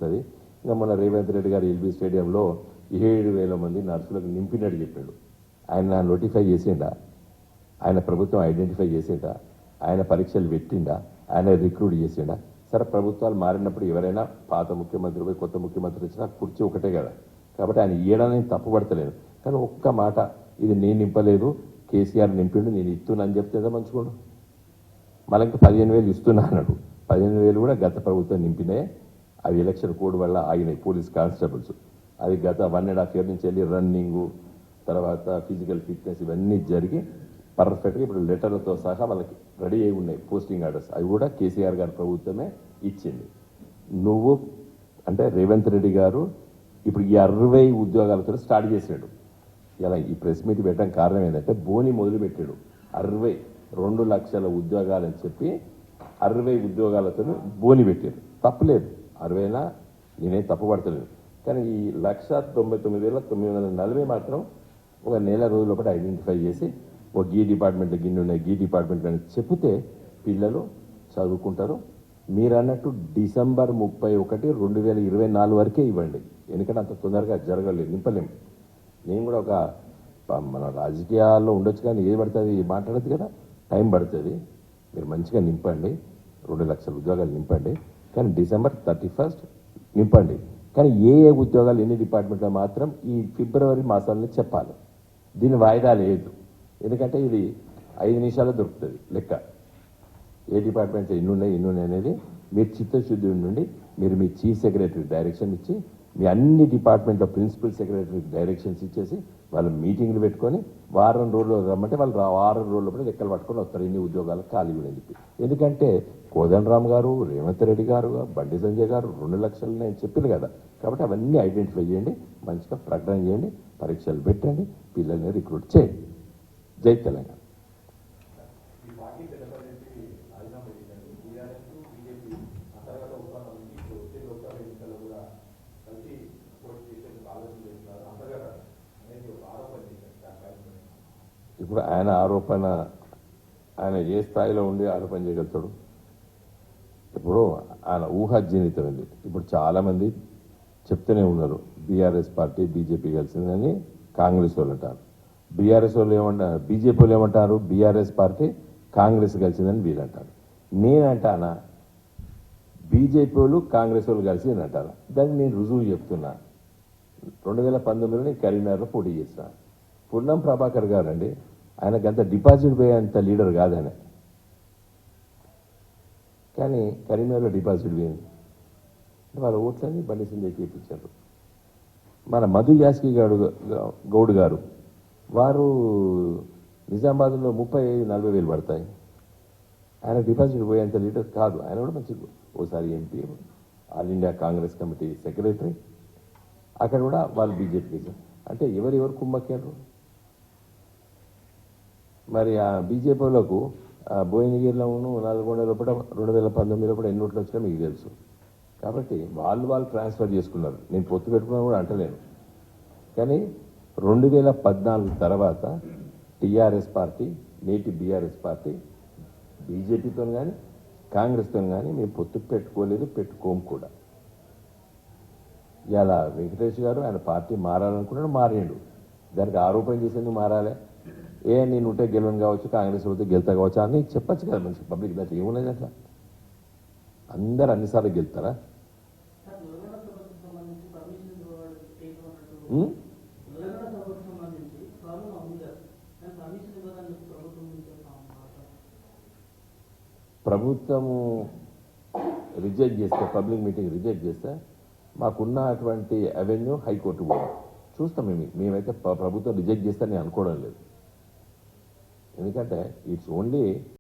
వస్తుంది. ఇంకా మన రేవంత్ రెడ్డి గారు ఎల్బీ స్టేడియంలో 7,000 మంది నర్సులకు నింపినట్టు చెప్పాడు. ఆయన నోటిఫై చేసిండా? ఆయన ప్రభుత్వం ఐడెంటిఫై చేసిండా? ఆయన పరీక్షలు పెట్టిండా? ఆయన రిక్రూట్ చేసిండా? సరే, ప్రభుత్వాలు మారినప్పుడు ఎవరైనా పాత ముఖ్యమంత్రి పోయి కొత్త ముఖ్యమంత్రి వచ్చినా కుర్చీ ఒకటే కదా. కాబట్టి ఆయన ఇయ్యడానికి తప్పుపడతలేను. కానీ ఒక్క మాట, ఇది నేను నింపలేదు, కేసీఆర్ నింపిండు, నేను ఇస్తున్నాను అని చెప్తే మంచుకోండు. మళ్ళీ ఇంకా 15,000 ఇస్తున్నా అన్నాడు. 15,000 కూడా గత ప్రభుత్వం నింపినాయి. అవి ఎలక్షన్ కోడ్ వల్ల ఆగినాయి. పోలీస్ కానిస్టేబుల్స్ అది గత 1.5 years నుంచి వెళ్ళి రన్నింగు, తర్వాత ఫిజికల్ ఫిట్నెస్ ఇవన్నీ జరిగి పర్ఫెక్ట్గా ఇప్పుడు లెటర్లతో సహా వాళ్ళకి రెడీ అయి ఉన్నాయి పోస్టింగ్ ఆర్డర్స్. అవి కూడా కేసీఆర్ గారి ప్రభుత్వమే ఇచ్చింది. నువ్వు అంటే రేవంత్ రెడ్డి గారు ఇప్పుడు ఈ 60 ఉద్యోగాలతో స్టార్ట్ చేసాడు. ఇలా ఈ ప్రెస్ మీట్ పెట్టడం కారణం ఏంటంటే బోని మొదలుపెట్టాడు. 2 లక్షల ఉద్యోగాలని చెప్పి 60 ఉద్యోగాలతో బోని పెట్టారు. తప్పులేదు, 60 నేనేం తప్పుపడతలేదు. కానీ ఈ 1,99,940 మాత్రం ఒక నెల రోజుల పాటు ఐడెంటిఫై చేసి ఒక గీ డిపార్ట్మెంట్లో గిన్నె ఉన్నాయి, గీ డిపార్ట్మెంట్ అని చెప్తే పిల్లలు చదువుకుంటారు. మీరు అన్నట్టు December 31, 2024 వరకే ఇవ్వండి. ఎందుకంటే అంత తొందరగా జరగలేదు, నింపలేము. నేను కూడా ఒక మన రాజకీయాల్లో ఉండొచ్చు, కానీ ఏది పడుతుంది మాట్లాడద్దు కదా, టైం పడుతుంది. మీరు మంచిగా నింపండి, 2 లక్షల ఉద్యోగాలు నింపండి. కానీ December 31 నింపండి. కానీ ఏ ఉద్యోగాలు ఎన్ని డిపార్ట్మెంట్లో మాత్రం ఈ ఫిబ్రవరి మాసాలని చెప్పాలి. దీని వాయిదా లేదు. ఎందుకంటే ఇది 5 నిమిషాల్లో దొరుకుతుంది లెక్క. ఏ డిపార్ట్మెంట్ ఎన్ని ఉన్నాయి అనేది మీరు చిత్తశుద్ధి నుండి మీరు మీ చీఫ్ సెక్రటరీ డైరెక్షన్ ఇచ్చి మీ అన్ని డిపార్ట్మెంట్లో ప్రిన్సిపల్ సెక్రటరీకి డైరెక్షన్స్ ఇచ్చేసి వాళ్ళు మీటింగ్లు పెట్టుకొని వారం రోజులు రమ్మంటే వాళ్ళు వారం రోజుల కూడా లెక్కలు పట్టుకొని వస్తారు ఇన్ని ఉద్యోగాలు ఖాళీ కూడా అని చెప్పి. ఎందుకంటే కోదండరామ్ గారు, రేవంత్ రెడ్డి గారు, బండి సంజయ్ గారు 2 లక్షలు నేను చెప్పాను కదా. కాబట్టి అవన్నీ ఐడెంటిఫై చేయండి, మంచిగా ప్రకటన చేయండి, పరీక్షలు పెట్టండి, పిల్లల్ని రిక్రూట్ చేయండి. జై తెలంగాణ. ఇప్పుడు ఆయన ఆరోపణ, ఆయన ఏ స్థాయిలో ఉండి ఆరోపణ చేయగలుగుతాడు? ఇప్పుడు ఆయన ఊహాజనితమైంది. ఇప్పుడు చాలామంది చెప్తూనే ఉన్నారు బీఆర్ఎస్ పార్టీ బీజేపీ కలిసిందని కాంగ్రెస్ వాళ్ళు అంటారు. బీఆర్ఎస్ వాళ్ళు ఏమంటారు, బీజేపీ వాళ్ళు ఏమంటారు, బీఆర్ఎస్ పార్టీ కాంగ్రెస్ కలిసిందని వీళ్ళంటారు. నేనంటానా బీజేపీ వాళ్ళు కాంగ్రెస్ వాళ్ళు కలిసి అని అంటారు. దాన్ని నేను రుజువు చెప్తున్నా. 2019లో నేను కరీంనగర్లో పోటీ చేసిన. పున్నం ప్రభాకర్ గారు అండి, ఆయనకు అంత డిపాజిట్ పోయేంత లీడర్ కాదు ఆయన. కానీ కరీంనగర్లో డిపాజిట్ పోయింది. వాళ్ళ ఓట్లని బండి సంజయ్కి ఇప్పించారు. మన మధు యాస్కి గౌడ్ గారు వారు నిజామాబాద్లో 30-40 వేలు పడతాయి. ఆయన డిపాజిట్ పోయేంత లీడర్ కాదు. ఆయన కూడా మంచి ఓసారి MP, all India Congress committee secretary. అక్కడ కూడా వాళ్ళు బీజేపీకి. అంటే ఎవరెవరు కుమ్మక్కారు? మరి ఆ బీజేపీలకు భువనగిరిలో నల్గొండలో కూడా 2019లో కూడా ఎన్ని ఓట్లు వచ్చినా మీకు తెలుసు. కాబట్టి వాళ్ళు ట్రాన్స్ఫర్ చేసుకున్నారు. నేను పొత్తు పెట్టుకున్నా కూడా అంటలేను. కానీ 2014 తర్వాత టీఆర్ఎస్ పార్టీ, నేటి బీఆర్ఎస్ పార్టీ బీజేపీతో కానీ కాంగ్రెస్తో కానీ మేము పొత్తు పెట్టుకోలేదు, పెట్టుకోము కూడా. ఇలా వెంకటేష్ గారు ఆయన పార్టీ మారాలనుకున్నాడు, మారిండు. దానికి ఆరోపణ చేసేందుకు మారాలి. నేను ఉంటే గెలవను కావచ్చు, కాంగ్రెస్ పోతే గెలుతా కావచ్చు అని చెప్పచ్చు కదా మంచి పబ్లిక్. దాంట్లో ఏమున్నది? అట్లా అందరు అన్నిసార్లు గెలుతారా? ప్రభుత్వము రిజెక్ట్ చేస్తే, పబ్లిక్ మీటింగ్ రిజెక్ట్ చేస్తే మాకున్నటువంటి అవెన్యూ హైకోర్టు కూడా చూస్తాం. మేమైతే ప్రభుత్వం రిజెక్ట్ చేస్తే నేను అనుకోవడం లేదు. ఎందుకంటే ఇట్స్ ఓన్లీ